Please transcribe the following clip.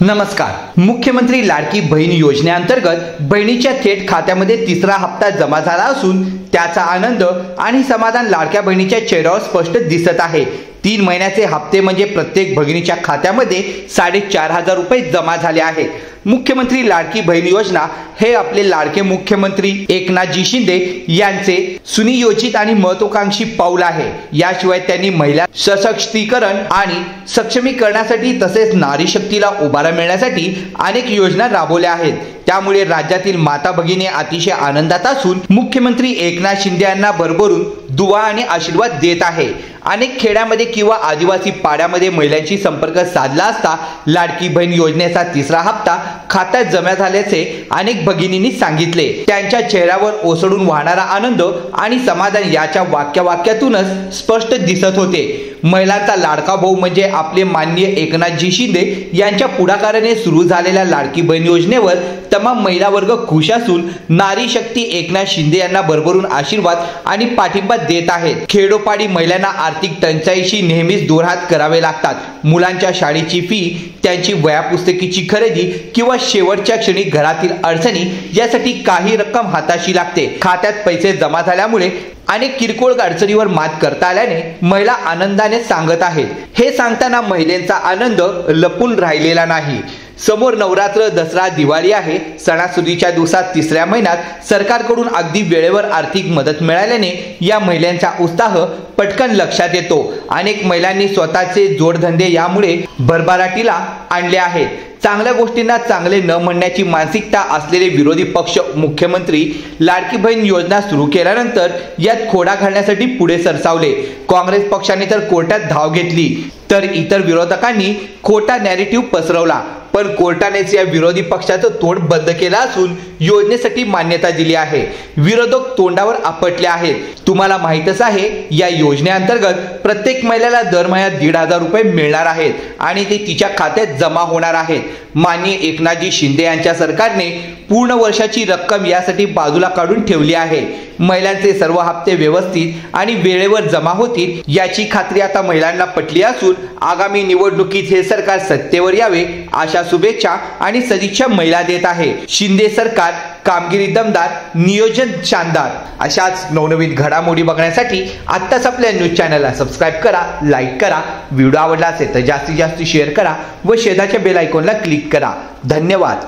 नमस्कार। मुख्यमंत्री लाडकी बहीण योजनेअंतर्गत बहिणीच्या थेट खात्यामध्ये तिसरा हप्ता जमा झाला असून त्याचा आनंद आणि समाधान लाडक्या बहिणीच्या चेहऱ्यावर स्पष्ट दिसत आहे। 3 महिन्याचे हप्ते म्हणजे प्रत्येक भगिनीच्या खात्यामध्ये 4,500 रुपये जमा झाले आहेत। मुख्यमंत्री लाडकी बहीण योजना हे आपले लाडके मुख्यमंत्री एकनाथजी शिंदे यांचे सुनियोजित आणि महत्त्वाकांक्षी पाऊल आहे। याशिवाय त्यांनी महिला सशक्तीकरण आणि सक्षमीकरणासाठी तसेच नारी शक्तीला उभारा मिळण्यासाठी अनेक योजना राबवल्या आहेत। त्यामुळे राज्यातील माता भगिनी अतिशय आनंदात असून मुख्यमंत्री एकनाथ शिंदे यांना भरभरून दुवा आणि आशीर्वाद देत आहे। अनेक खेड्यामध्ये किंवा आदिवासी पाड्यामध्ये महिलांशी संपर्क साधला असता लाडकी बहीण योजनेचा तिसरा हप्ता खात्यात जमा झाल्याचे अनेक भगिनींनी सांगितले। त्यांच्या चेहऱ्यावर ओसळून वाहणारा आनंद आणि समाधान याच्या वाक्यातूनच स्पष्ट दिसत होते। महिलांचा लाडका भाऊ म्हणजे आपले माननीय एकनाथजी शिंदे यांच्या पुढाकाराने सुरू झालेल्या लाडकी बहीण योजनेवर तमाम महिला वर्ग खुश असून नारी शक्ती एकनाथ शिंदे यांना भरभरून आशीर्वाद आणि पाठिंबा देत आहेत। खेडोपाडी महिलांना आर्थिक टंचाईशी नेहमीच दोरहात करावे लागतात। मुलांच्या शाळेची फी, त्यांची वह्या पुस्तकीची खरेदी किंवा शेवटच्या क्षणी घरातील अडचणी यासाठी काही रक्कम हाताशी लागते। खात्यात पैसे जमा झाल्यामुळे अनेक किरकोळ अडचणीवर मात करता आल्याने महिला आनंदाने सांगत आहेत। हे सांगताना महिलांचा आनंद लपून राहिलेला नाही। समोर नवरात्र, दसरा, दिवाळी आहे। सणासुदीच्या दिवसात तिसऱ्या महिन्यात सरकारकडून अगदी वेळेवर आर्थिक मदत मिळाल्याने या महिलांचा उत्साह पटकन लक्षात येतो। अनेक महिलांनी स्वतःचे जोडधंदे यामुळे भरभराटीला आणले आहेत। चांगल्या गोष्टींना चांगले न म्हणण्याची मानसिकता असलेले विरोधी पक्ष मुख्यमंत्री लाडकी बहीण योजना सुरू केल्यानंतर यात खोडा घालण्यासाठी पुढे सरसावले। काँग्रेस पक्षाने तर कोर्टात धाव घेतली तर इतर विरोधकांनी खोटा नॅरेटिव्ह पसरवला, पण कोर्टानेच या विरोधी पक्षाचं तोंड बंद केलं असून योजनेसाठी मान्यता दिली आहे। विरोधक तोंडावर आपटले आहेत। तुम्हाला माहीतच आहे, या योजनेअंतर्गत प्रत्येक महिलेला दर महिन्यात 1,500 रुपये मिळणार आहेत आणि ते तिच्या खात्यात जमा होणार आहेत। माननीय एकनाथजी शिंदे यांच्या सरकारने पूर्ण वर्षाची रक्कम यासाठी बाजूला काढून ठेवली आहे। महिलांचे सर्व हप्ते व्यवस्थित आणि वेळेवर जमा होतील याची खात्री आता महिलांना पटली असून आगामी निवडणुकीत हे सरकार सत्तेवर यावे अशा शुभेच्छा आणि सदिच्छा महिला देत आहे। शिंदे सरकार कामगिरी दमदार, नियोजन शानदार। अशाच नवनवीन घडामोडी बघण्यासाठी आत्ताच आपल्या न्यूज चॅनलला सबस्क्राइब करा, लाईक करा, व्हिडिओ आवडला असेल तर जास्तीत जास्त शेअर करा व शेजारच्या बेल आयकॉनला क्लिक करा। धन्यवाद।